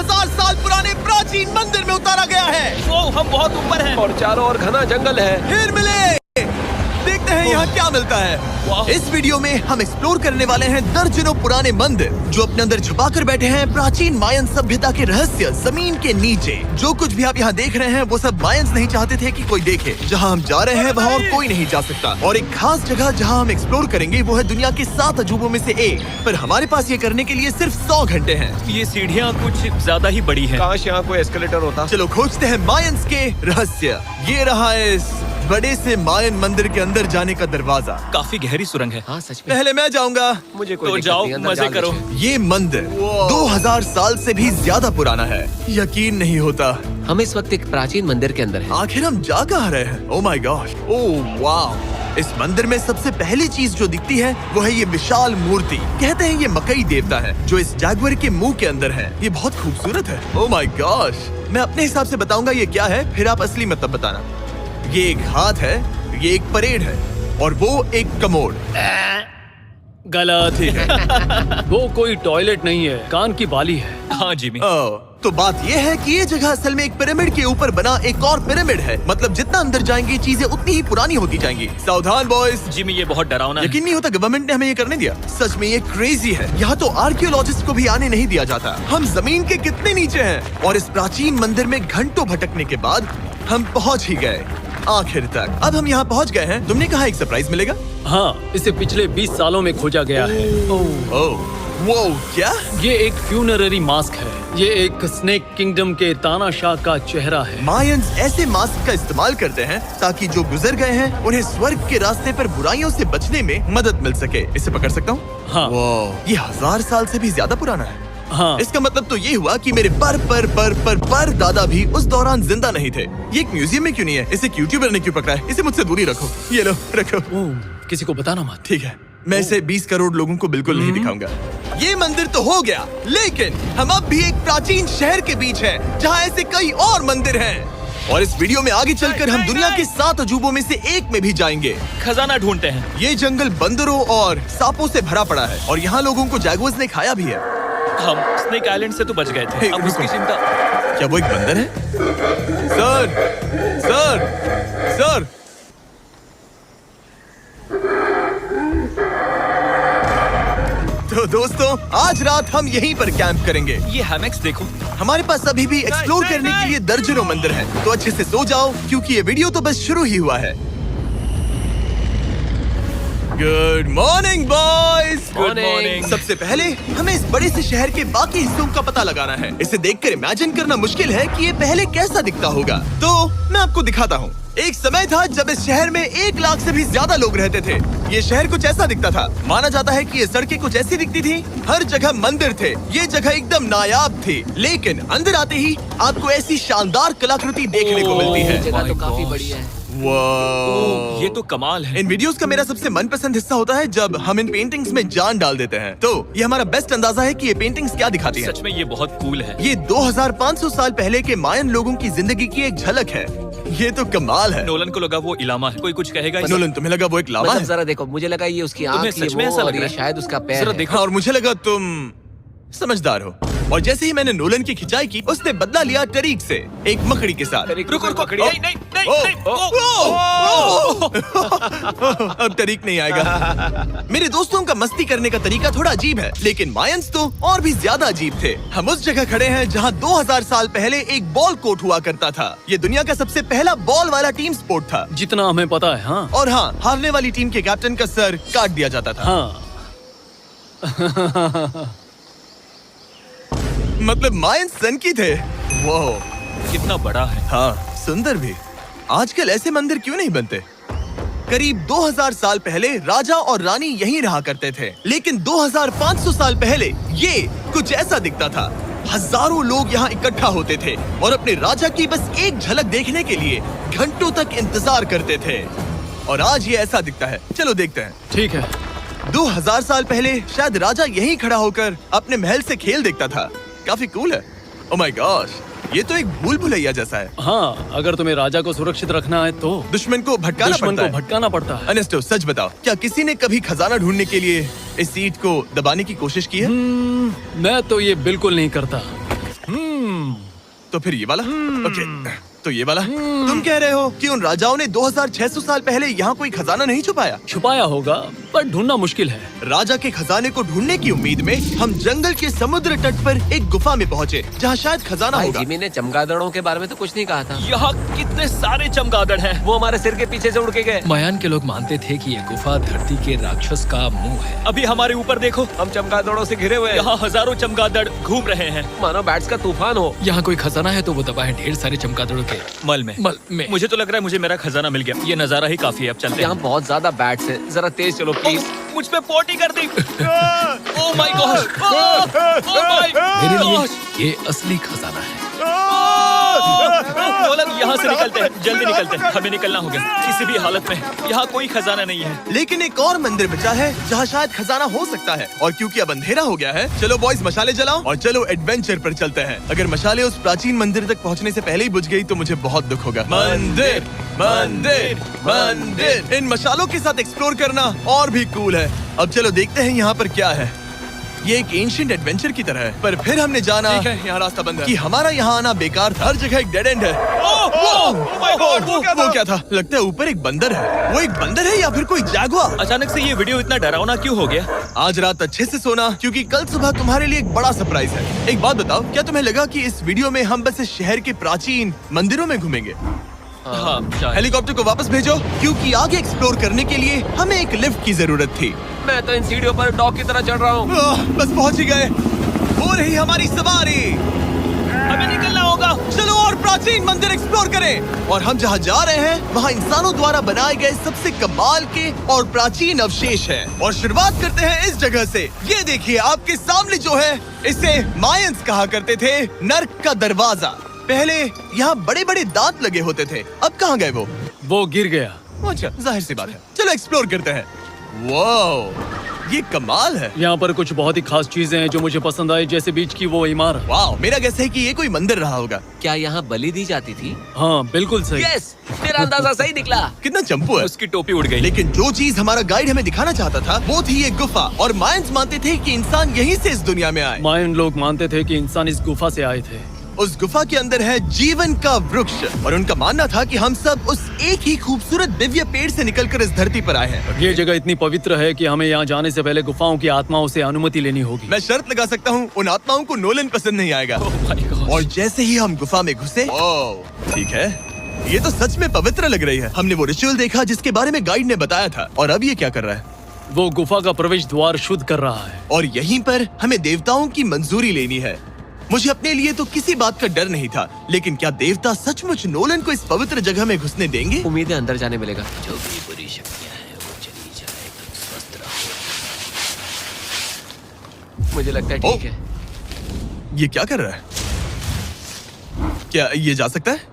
2000 साल पुराने प्राचीन मंदिर में उतारा गया है। वो हम बहुत ऊपर हैं और चारों ओर घना जंगल है। फिर मिले, देखते हैं यहाँ क्या मिलता है। इस वीडियो में हम एक्सप्लोर करने वाले हैं दर्जनों पुराने मंदिर जो अपने अंदर छुपा कर बैठे हैं प्राचीन मायन सभ्यता के रहस्य जमीन के नीचे। जो कुछ भी आप यहाँ देख रहे हैं वो सब मायंस नहीं चाहते थे कि कोई देखे। जहाँ हम जा रहे हैं वहाँ और कोई नहीं जा सकता। और एक खास जगह जहाँ हम एक्सप्लोर करेंगे वो है दुनिया के 7 अजूबों में से एक। पर हमारे पास ये करने के लिए सिर्फ 100 घंटे हैं। ये सीढ़ियाँ कुछ ज्यादा ही बड़ी हैं। काश यहाँ कोई एस्केलेटर होता। चलो खोजते हैं मायंस के रहस्य। ये रहा इस बड़े से मायन मंदिर के अंदर जाने का दरवाजा। काफी गहरी सुरंग है। हाँ सच में। पहले मैं जाऊंगा। मुझे कोई तो दिक्कत जाओ, नहीं, अंदर मजे जाने करो। दीजिए। ये मंदिर 2000 साल से भी ज्यादा पुराना है। यकीन नहीं होता। हम इस वक्त एक प्राचीन मंदिर के अंदर हैं। आखिर हम जा कहाँ रहे हैं? ओह माय गॉड, ओह वाह। इस मंदिर में सबसे पहली चीज जो दिखती है वो है ये विशाल मूर्ति। कहते हैं ये मकई देवता है जो इस जैगुआर के मुंह के अंदर है। ये बहुत खूबसूरत है। ओह माय गॉश। मैं अपने हिसाब से बताऊंगा ये क्या है, फिर आप असली मतलब बताना। ये एक हाथ है, ये एक परेड है और वो एक कमोड। गलत। ठीक है। वो कोई टॉयलेट नहीं है, कान की बाली है। हाँ जिमी। तो बात ये है कि ये जगह असल में एक पिरामिड के ऊपर बना एक और पिरामिड है। मतलब जितना अंदर जाएंगे चीजें उतनी ही पुरानी होती जाएंगी। सावधान बॉयज। जिमी ये बहुत डरावना है। यकीन नहीं होता गवर्नमेंट ने हमें ये करने दिया। सच में ये क्रेजी है। यहाँ तो आर्कियोलॉजिस्ट को भी आने नहीं दिया जाता। हम जमीन के कितने नीचे हैं और इस प्राचीन मंदिर में घंटों भटकने के बाद हम पहुँच ही गए आखिर तक। अब हम यहाँ पहुँच गए हैं। तुमने कहा एक सरप्राइज मिलेगा। हाँ, इसे पिछले 20 सालों में खोजा गया है। ओह वो क्या? ये एक फ्यूनररी मास्क है। ये एक स्नेक किंगडम के तानाशाह का चेहरा है। मायंस ऐसे मास्क का इस्तेमाल करते हैं ताकि जो गुजर गए हैं उन्हें स्वर्ग के रास्ते पर बुराइयों से बचने में मदद मिल सके। इसे पकड़ सकता हूँ? हाँ। ये 1000 साल से भी ज्यादा पुराना है। हाँ। इसका मतलब तो ये हुआ कि मेरे पर दादा भी उस दौरान जिंदा नहीं थे। ये एक म्यूजियम में क्यों नहीं है? इसे यूट्यूबर ने क्यों पकड़ा है? इसे मुझसे दूरी रखो। ये लो रखो। किसी को बताना मत। ठीक है, मैं इसे 20 करोड़ लोगों को बिल्कुल नहीं दिखाऊंगा। ये मंदिर तो हो गया, लेकिन हम अब भी एक प्राचीन शहर के बीच हैं, जहाँ ऐसे कई और मंदिर हैं। और इस वीडियो में आगे चलकर हम दुनिया के 7 अजूबों में से एक में भी जाएंगे। खजाना ढूंढते हैं। ये जंगल बंदरों और सांपों से भरा पड़ा है और यहाँ लोगों को जैगुआर्स ने खाया भी है। हम स्नेक आइलैंड से तो बच गए थे। अब उसकी चिंता। क्या वो एक बंदर है? Sir, sir, sir. तो दोस्तों आज रात हम यहीं पर कैंप करेंगे। ये हैमक्स देखो। हमारे पास अभी भी एक्सप्लोर करने के लिए दर्जनों मंदिर हैं। तो अच्छे से सो जाओ क्योंकि ये वीडियो तो बस शुरू ही हुआ है। Good morning boys. Good morning. सबसे पहले हमें इस बड़े से शहर के बाकी हिस्सों का पता लगाना है। इसे देखकर इमेजिन करना मुश्किल है कि ये पहले कैसा दिखता होगा। तो मैं आपको दिखाता हूँ। एक समय था जब इस शहर में 1 लाख से भी ज्यादा लोग रहते थे। ये शहर कुछ ऐसा दिखता था। माना जाता है कि ये सड़कें कुछ ऐसी दिखती थी। हर जगह मंदिर थे। ये जगह एकदम नायाब थी। लेकिन अंदर आते ही आपको ऐसी शानदार कलाकृति देखने को मिलती है। जगह तो काफी बड़ी है। वाह, ये तो कमाल है। इन वीडियोस का मेरा सबसे मनपसंद हिस्सा होता है जब हम इन पेंटिंग्स में जान डाल देते हैं। तो ये हमारा बेस्ट अंदाजा है कि ये पेंटिंग्स क्या दिखाती हैं। सच में ये बहुत कूल है। ये 2500 साल पहले के मायन लोगों की जिंदगी की एक झलक है। ये तो कमाल है। नोलन को लगा वो इलामा है। कोई कुछ कहेगा? नोलन, तुम्हें लगा वो एक लावा मतलब है? जरा देखो, मुझे लगा ये उसकी तुम्हें आँख, ये सच में वो, ऐसा लग और रहा ये है? शायद उसका पैर जरा है। देखो। और मुझे लगा तुम समझदार हो। और जैसे ही मैंने नोलन की खिंचाई की, उसने बदला लिया टरीक से, एक मकड़ी के साथ। रुको रुको। ओ, नहीं नहीं नहीं ओ, नहीं। ओ, अब तरीक नहीं आएगा। मेरे दोस्तों का मस्ती करने का तरीका थोड़ा अजीब है, लेकिन मायंस तो और भी ज्यादा अजीब थे। हम उस जगह खड़े हैं जहां 2000 साल पहले एक बॉल कोर्ट हुआ करता था। ये दुनिया का सबसे पहला बॉल वाला टीम स्पोर्ट था। जितना हमें पता है। हाँ। और हाँ, हारने वाली टीम के कैप्टन का सर काट दिया जाता था। हाँ। मतलब मायंस सन की थे। वो कितना बड़ा है। हाँ, सुंदर भी। आजकल ऐसे मंदिर क्यों नहीं बनते? करीब 2000 साल पहले राजा और रानी यहीं रहा करते थे, लेकिन 2500 साल पहले ये कुछ ऐसा दिखता था। हजारों लोग यहाँ इकट्ठा होते थे और अपने राजा की बस एक झलक देखने के लिए घंटों तक इंतजार करते थे। और आज ये ऐसा दिखता है। चलो देखते हैं। ठीक है। 2000 साल पहले शायद राजा यहीं खड़ा होकर अपने महल से खेल देखता था। काफी कूल है। ओह माय गॉश, ये तो एक भूल भुलैया जैसा है। हाँ, अगर तुम्हें राजा को सुरक्षित रखना है तो दुश्मन को भटकाना पड़ता है। अनेस्टो, सच बताओ, क्या किसी ने कभी खजाना ढूंढने के लिए इस सीट को दबाने की कोशिश की है? मैं तो ये बिल्कुल नहीं करता। तो फिर ये वाला? ओके, तो ये वाला? तुम कह रहे हो कि उन राजाओं ने 2600 साल पहले यहाँ कोई खजाना नहीं छुपाया? छुपाया होगा पर ढूंढना मुश्किल है। राजा के खजाने को ढूंढने की उम्मीद में हम जंगल के समुद्र तट पर एक गुफा में पहुँचे जहाँ शायद खजाना भाई होगा। जिमी ने चमगादड़ों के बारे में तो कुछ नहीं कहा था। यहाँ कितने सारे चमगादड़ हैं। वो हमारे सिर के पीछे से उड़ के गए। मायान के लोग मानते थे कि ये गुफा धरती के राक्षस का मुंह है। अभी हमारे ऊपर देखो, हम चमगादड़ों से घिरे हुए हैं। यहाँ हजारों चमगादड़ घूम रहे हैं। मानो बैट्स का तूफान हो। यहाँ कोई खजाना है तो वो दबा है ढेर सारे चमगादड़ों के मल में। मुझे तो लग रहा है मुझे मेरा खजाना मिल गया। ये नजारा ही काफी है, अब चलते यहाँ हैं। बहुत ज्यादा बैट्स है, जरा तेज चलो प्लीज। मुझ पे पोटी कर दी। Oh my gosh, oh my मेरे गॉश। लिए ये असली खजाना है। नोलन, यहाँ से निकलते हैं, जल्दी निकलते हैं, हमें निकलना होगा किसी भी हालत में। यहाँ कोई खजाना नहीं है। लेकिन एक और मंदिर बचा है जहाँ शायद खजाना हो सकता है। और क्योंकि अब अंधेरा हो गया है, चलो बॉयज मशाले जलाओ और चलो एडवेंचर पर चलते हैं। अगर मशाले उस प्राचीन मंदिर तक पहुँचने से पहले ही बुझ गई तो मुझे बहुत दुख होगा। मंदिर, मंदिर, मंदिर। इन मशालों के साथ एक्सप्लोर करना और भी कूल है। अब चलो देखते हैं यहाँ पर क्या है। ये एक एंशिएंट एडवेंचर की तरह है, पर फिर हमने जाना ठीक है, यहाँ रास्ता बंद है। कि हमारा यहाँ आना बेकार था। हर जगह एक डेड एंड है। वो क्या था? लगता है ऊपर एक बंदर है। वो एक बंदर है या फिर कोई जैगुआर? अचानक से ये वीडियो इतना डरावना क्यों हो गया? आज रात अच्छे से सोना, क्योंकि कल सुबह तुम्हारे लिए एक बड़ा सरप्राइज है। एक बात बताओ, क्या तुम्हें लगा कि इस वीडियो में हम बस इस शहर के प्राचीन मंदिरों में घूमेंगे? हाँ, शायद। हेलीकॉप्टर को वापस भेजो, क्योंकि आगे एक्सप्लोर करने के लिए हमें एक लिफ्ट की जरूरत थी। मैं तो इन सीढ़ियों पर डॉग की तरह चढ़ रहा हूँ। बस पहुंच ही गए। हो रही हमारी सवारी। हमें निकलना होगा। चलो और प्राचीन मंदिर एक्सप्लोर करें। और हम जहाँ जा रहे हैं वहाँ इंसानों द्वारा बनाए गए सबसे कमाल के और प्राचीन अवशेष हैं। और शुरुआत करते हैं इस जगह से। ये देखिए आपके सामने जो है, इसे मायंस कहा करते थे नर्क का दरवाजा। पहले यहाँ बड़े बड़े दांत लगे होते थे, अब कहाँ गए वो? वो गिर गया। अच्छा, जाहिर सी बात है। चलो एक्सप्लोर करते हैं। वाओ, ये कमाल है। यहाँ पर कुछ बहुत ही खास चीजें हैं जो मुझे पसंद आई, जैसे बीच की वो इमारत। वाओ, मेरा गैस है कि ये कोई मंदिर रहा होगा। क्या यहाँ बलि दी जाती थी? हाँ बिल्कुल सही। यस, मेरा अंदाजा सही निकला। कितना चंपू है। उसकी टोपी उड़ गई। लेकिन जो चीज हमारा गाइड हमें दिखाना चाहता था वो थी ये गुफा। और मायंस मानते थे कि इंसान यहीं से इस दुनिया में आए। मायन लोग मानते थे कि इंसान इस गुफा से आए थे। उस गुफा के अंदर है जीवन का वृक्ष। और उनका मानना था कि हम सब उस एक ही खूबसूरत दिव्य पेड़ से निकलकर इस धरती पर आए हैं। ये जगह इतनी पवित्र है कि हमें यहाँ जाने से पहले गुफाओं की आत्माओं से अनुमति लेनी होगी। मैं शर्त लगा सकता हूँ उन आत्माओं को नोलन पसंद नहीं आएगा। my gosh। और जैसे ही हम गुफा में घुसे, ठीक है, ये तो सच में पवित्र लग रही है। हमने वो रिचुअल देखा जिसके बारे में गाइड ने बताया था। और अब ये क्या कर रहा है? वो गुफा का प्रवेश द्वार शुद्ध कर रहा है। और यहीं पर हमें देवताओं की मंजूरी लेनी है। मुझे अपने लिए तो किसी बात का डर नहीं था, लेकिन क्या देवता सचमुच नोलन को इस पवित्र जगह में घुसने देंगे? उम्मीद है अंदर जाने मिलेगा। जो भी बुरी शक्तियाँ हैं वो चली जाए, तुम स्वस्थ रहो। मुझे लगता है ठीक है। ये क्या कर रहा है? क्या ये जा सकता है?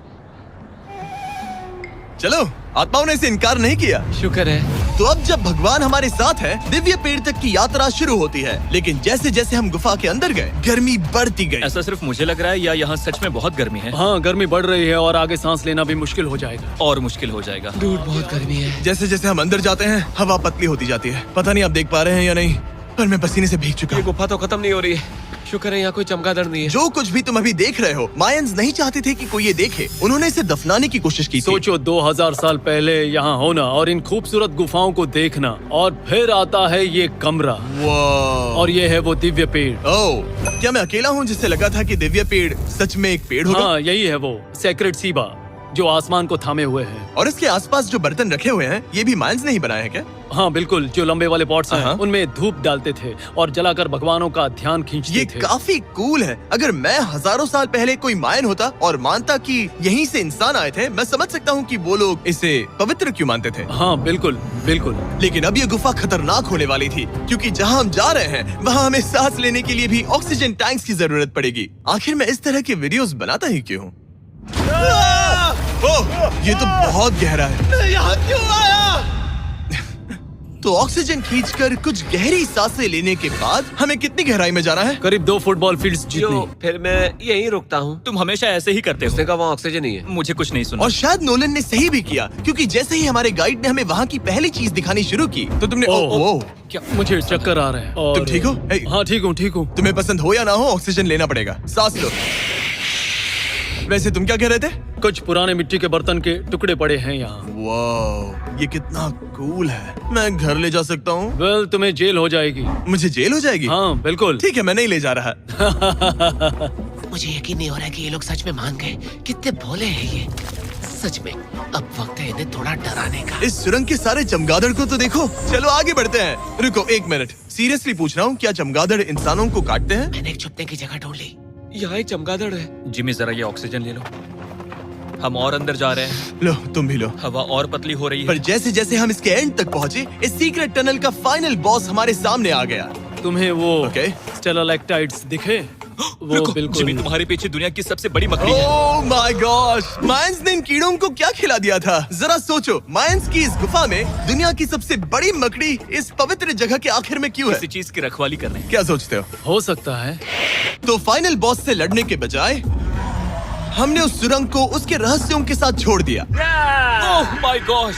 चलो, आत्माओं ने इसे इनकार नहीं किया। शुक्र है। तो अब जब भगवान हमारे साथ है, दिव्य पेड़ तक की यात्रा शुरू होती है। लेकिन जैसे जैसे हम गुफा के अंदर गए, गर्मी बढ़ती गई। ऐसा सिर्फ मुझे लग रहा है या यहाँ सच में बहुत गर्मी है? हाँ, गर्मी बढ़ रही है और आगे सांस लेना भी मुश्किल हो जाएगा। और मुश्किल हो जाएगा। दूर बहुत गर्मी है। जैसे जैसे हम अंदर जाते हैं, हवा पतली होती जाती है। पता नहीं आप देख पा रहे हैं या नहीं, पर मैं पसीने से भीग चुका ये हूँ। गुफा तो खत्म नहीं हो रही है। शुक्र है यहाँ कोई चमगादड़ नहीं है। जो कुछ भी तुम अभी देख रहे हो, मायंस नहीं चाहते थे कि कोई ये देखे। उन्होंने इसे दफनाने की कोशिश की थी। सोचो 2000 साल पहले यहाँ होना और इन खूबसूरत गुफाओं को देखना, और फिर आता है ये कमरा, वाह। और ये है वो दिव्य पेड़। ओह, क्या मैं अकेला हूँ जिससे लगा था कि दिव्य पेड़ सच में एक पेड़ होगा? हाँ, यही है वो सेक्रेट सीबा जो आसमान को थामे हुए है। और इसके आसपास जो बर्तन रखे हुए हैं, ये भी मायंस ने ही बनाए हैं क्या? हाँ बिल्कुल, जो लंबे वाले पॉट्स हैं, हाँ। उनमें धूप डालते थे और जलाकर भगवानों का ध्यान खींचते ये थे। काफी कूल है। अगर मैं हजारों साल पहले कोई मायन होता और मानता कि यहीं से इंसान आए थे, मैं समझ सकता हूँ कि वो लोग इसे पवित्र क्यों मानते थे। हाँ बिल्कुल बिल्कुल। लेकिन अब ये गुफा खतरनाक होने वाली थी, क्योंकि जहाँ हम जा रहे हैं वहाँ हमें सांस लेने के लिए भी ऑक्सीजन टैंक्स की जरूरत पड़ेगी। आखिर मैं इस तरह के वीडियोस बनाता ही क्यों हूँ? ओह, ये तो बहुत गहरा है। मैं यहाँ क्यों आया? तो ऑक्सीजन खींचकर कुछ गहरी सांसें लेने के बाद हमें कितनी गहराई में जाना है? करीब 2 फुटबॉल फील्ड्स जो जितनी। फिर मैं यहीं रुकता हूँ। तुम हमेशा ऐसे ही करते उसने हो। कहा वहाँ ऑक्सीजन ही है। मुझे कुछ नहीं सुना। और शायद नोलन ने सही भी किया, क्योंकि जैसे ही हमारे गाइड ने हमें वहाँ की पहली चीज दिखानी शुरू की तो तुमने ओह, क्या मुझे चक्कर आ रहे हैं। और तुम ठीक हो? हे। हाँ ठीक हूँ। तुम्हें पसंद हो या ना हो, ऑक्सीजन लेना पड़ेगा। सांस लो। वैसे तुम क्या कह रहे थे? कुछ पुराने मिट्टी के बर्तन के टुकड़े पड़े हैं यहाँ। वाह, ये कितना कूल है। मैं घर ले जा सकता हूँ? वेल, तुम्हें जेल हो जाएगी। मुझे जेल हो जाएगी? हाँ बिल्कुल। ठीक है, मैं नहीं ले जा रहा। मुझे यकीन नहीं हो रहा है कि ये लोग सच में मान गए। कितने भोले हैं ये। सच में अब वक्त है इन्हें थोड़ा डराने का। इस सुरंग के सारे चमगादड़ को तो देखो। चलो आगे बढ़ते हैं। रुको 1 मिनट, सीरियसली पूछ रहा हूँ, क्या चमगादड़ इंसानों को काटते हैं? मैंने एक छुपने की जगह ढूंढ ली। यहाँ एक चमगादड़ है। जिमी जरा ये ऑक्सीजन ले लो। हम और अंदर जा रहे हैं। लो, तुम भी लो। हवा और पतली हो रही पर है। जैसे जैसे हम इसके एंड तक पहुँचे, इस सीक्रेट टनल का फाइनल बॉस हमारे सामने आ गया। तुम्हें वो ओके। स्टेलाक्टाइट्स दिखे? वो रुको, बिल्कुल। जिमी तुम्हारे पीछे दुनिया की सबसे बड़ी मकड़ी है। ओह माय गॉश, मायंस ने इन कीड़ों को क्या खिला दिया था? जरा सोचो, मायंस की इस गुफा में दुनिया की सबसे बड़ी मकड़ी इस पवित्र जगह के आखिर में क्यों है? किसी चीज की रखवाली कर रहे हैं। क्या सोचते हो? हो सकता है। तो फाइनल बॉस से लड़ने के बजाय हमने उस सुरंग को उसके रहस्यों के साथ छोड़ दिया। ओह माय गॉश,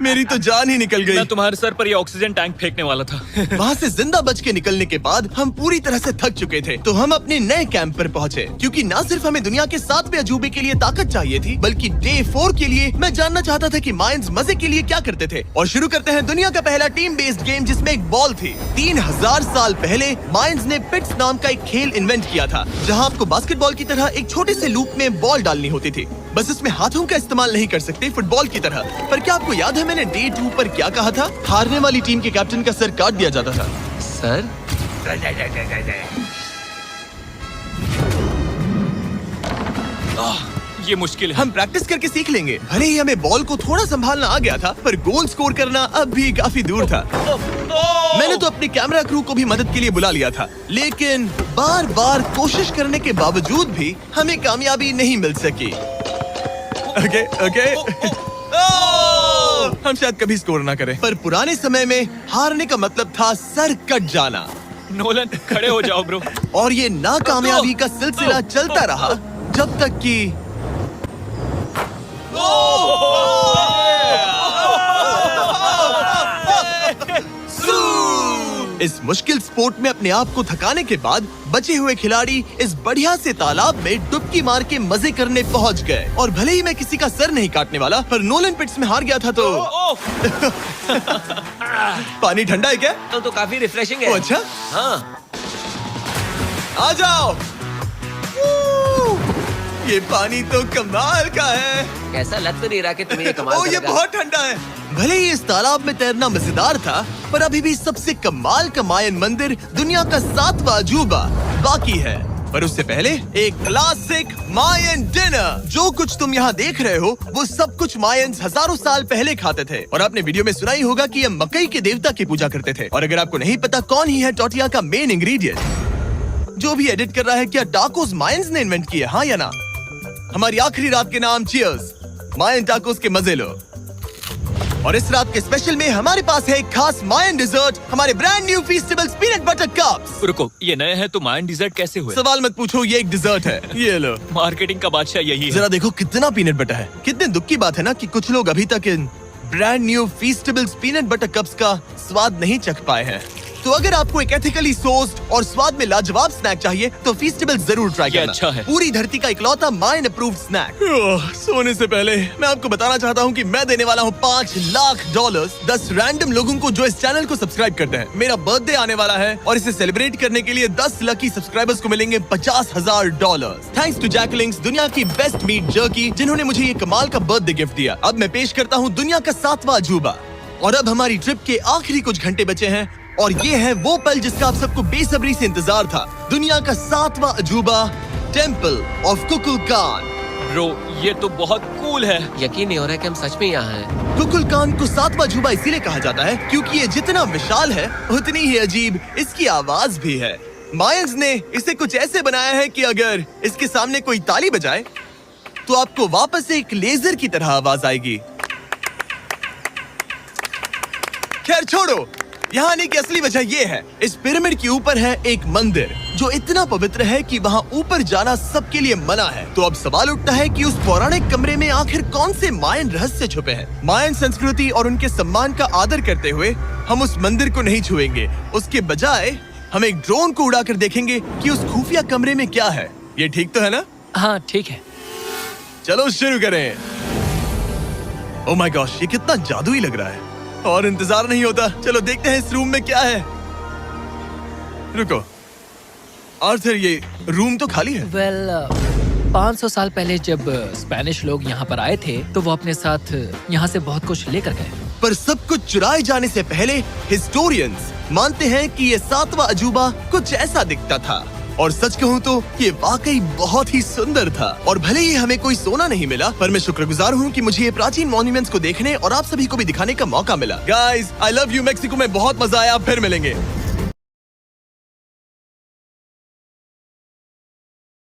मेरी तो जान ही निकल गई। मैं तुम्हारे सर पर ये ऑक्सीजन टैंक फेंकने वाला था। वहाँ से जिंदा बच के निकलने के बाद हम पूरी तरह से थक चुके थे, तो हम अपने नए कैंप पर पहुँचे, क्योंकि न सिर्फ हमें दुनिया के 7वें अजूबे के लिए ताकत चाहिए थी, बल्कि डे 4 के लिए मैं जानना चाहता था कि मायंस मजे के लिए क्या करते थे। और शुरू करते हैं दुनिया का पहला टीम बेस्ड गेम, जिसमें एक बॉल थी। 3000 साल पहले मायंस ने पिट्स नाम का एक खेल इन्वेंट किया था, जहाँ आपको बास्केटबॉल की तरह एक छोटे से लूप में बॉल डालनी होती थी। बस इसमें हाथों का इस्तेमाल नहीं कर सकते, फुटबॉल की तरह। पर क्या आपको याद है मैंने डे 2 पर क्या कहा था? हारने वाली टीम के कैप्टन का सर काट दिया जाता था। सर ये मुश्किल है। हम प्रैक्टिस करके सीख लेंगे। भले ही हमें बॉल को थोड़ा संभालना आ गया था, पर गोल स्कोर करना अब भी काफी दूर था। मैंने तो अपने कैमरा क्रू को भी मदद के लिए बुला लिया था, लेकिन बार बार कोशिश करने के बावजूद भी हमें कामयाबी नहीं मिल सकी। ओके हम शायद कभी स्कोर ना करें, पर पुराने समय में हारने का मतलब था सर कट जाना। नोलन खड़े हो जाओ ब्रो। और ये नाकामयाबी का सिलसिला चलता रहा जब तक कि इस मुश्किल स्पोर्ट में अपने आप को थकाने के बाद बचे हुए खिलाड़ी इस बढ़िया से तालाब में डुबकी मार के मजे करने पहुंच गए। और भले ही मैं किसी का सर नहीं काटने वाला, पर नोलन पिट्स में हार गया था तो पानी ठंडा है क्या? तो काफी रिफ्रेशिंग है। ओ, अच्छा, हाँ। आ जाओ। ये पानी तो कमाल का है। ऐसा लग तो नहीं रहा कि तुम्हें ये कमाल ओ, ये करेगा। बहुत ठंडा है। भले ही इस तालाब में तैरना मजेदार था, पर अभी भी सबसे कमाल का मायन मंदिर, दुनिया का 7वां अजूबा बाकी है। पर उससे पहले एक क्लासिक मायन डिनर। जो कुछ तुम यहाँ देख रहे हो, वो सब कुछ मायंस हजारों साल पहले खाते थे। और आपने वीडियो में सुना ही होगा कि ये मकई के देवता की पूजा करते थे। और अगर आपको नहीं पता कौन ही है टोर्टिया का मेन इंग्रेडिएंट, जो भी एडिट कर रहा है, क्या टाकोस मायंस ने इन्वेंट किए, हाँ या ना? हमारी आखिरी रात के नाम चीयर्स, मायन टाकोस के मजे लो। और इस रात के स्पेशल में हमारे पास है एक खास मायन डिजर्ट, हमारे brand new Feastables peanut butter cups. रुको, ये नए हैं तो मायन डिजर्ट कैसे हुए? सवाल मत पूछो, ये एक डिजर्ट है। ये लो। मार्केटिंग का बादशाह यही है। जरा देखो कितना पीनट बटर है। कितने दुख की बात है ना कि कुछ लोग अभी तक इन brand new Feastables peanut butter cups का स्वाद नहीं चख पाए हैं। तो अगर आपको एक एथिकली सोर्स्ड और स्वाद में लाजवाब स्नैक चाहिए, तो फीस्टेबल्स जरूर ट्राई ये करना। अच्छा है। पूरी धरती का इकलौता मायन अप्रूव्ड स्नैक। सोने से पहले मैं आपको बताना चाहता हूँ कि मैं देने वाला हूँ $5 लाख 10 रैंडम लोगों को जो इस चैनल को सब्सक्राइब करते हैं। मेरा बर्थडे आने वाला है और इसे सेलिब्रेट करने के लिए 10 लकी सब्सक्राइबर्स को मिलेंगे $50,000। थैंक्स टू जैकलिंग्स, दुनिया की बेस्ट मीट जर्की, जिन्होंने मुझे ये कमाल का बर्थडे गिफ्ट दिया। अब मैं पेश करता हूँ दुनिया का 7वां अजूबा। और अब हमारी ट्रिप के आखिरी कुछ घंटे बचे हैं, और ये है वो पल जिसका आप सबको बेसब्री से इंतजार था। दुनिया का 7वां अजूबा, टेम्पल ऑफ कुकुलकान। ब्रो, ये तो बहुत कूल है। यकीन नहीं हो रहा है कि हम सच में यहाँ हैं। कुकुलकान को 7वां अजूबा इसीलिए कहा जाता है क्योंकि ये जितना विशाल है, उतनी ही अजीब इसकी आवाज भी है। मायंस ने इसे कुछ ऐसे बनाया है कि अगर इसके सामने कोई ताली बजाए, तो आपको वापस एक लेजर की तरह आवाज आएगी। खैर छोड़ो, यहाँ आने की असली वजह ये है, इस पिरामिड के ऊपर है एक मंदिर जो इतना पवित्र है कि वहाँ ऊपर जाना सबके लिए मना है। तो अब सवाल उठता है कि उस पौराणिक कमरे में आखिर कौन से मायन रहस्य छुपे हैं। मायन संस्कृति और उनके सम्मान का आदर करते हुए हम उस मंदिर को नहीं छुएंगे, उसके बजाय हम एक ड्रोन को उड़ाकर देखेंगे कि उस खुफिया कमरे में क्या है। ये ठीक तो है ना? हाँ ठीक है। चलो शुरू करें। ओह माय गॉश, ये कितना जादुई लग रहा है और इंतजार नहीं होता। चलो देखते हैं इस रूम में क्या है। रुको आर्थर, ये रूम तो खाली है। वेल 500 साल पहले जब स्पेनिश लोग यहाँ पर आए थे तो वो अपने साथ यहाँ से बहुत कुछ लेकर गए। पर सब कुछ चुराए जाने से पहले हिस्टोरियंस मानते हैं कि ये 7वां अजूबा कुछ ऐसा दिखता था। और सच कहूँ तो ये वाकई बहुत ही सुंदर था। और भले ही हमें कोई सोना नहीं मिला, पर मैं शुक्रगुजार हूँ कि मुझे ये प्राचीन मॉन्यूमेंट्स को देखने और आप सभी को भी दिखाने का मौका मिला। Guys, I love you. Mexico में बहुत मजा आया, फिर मिलेंगे।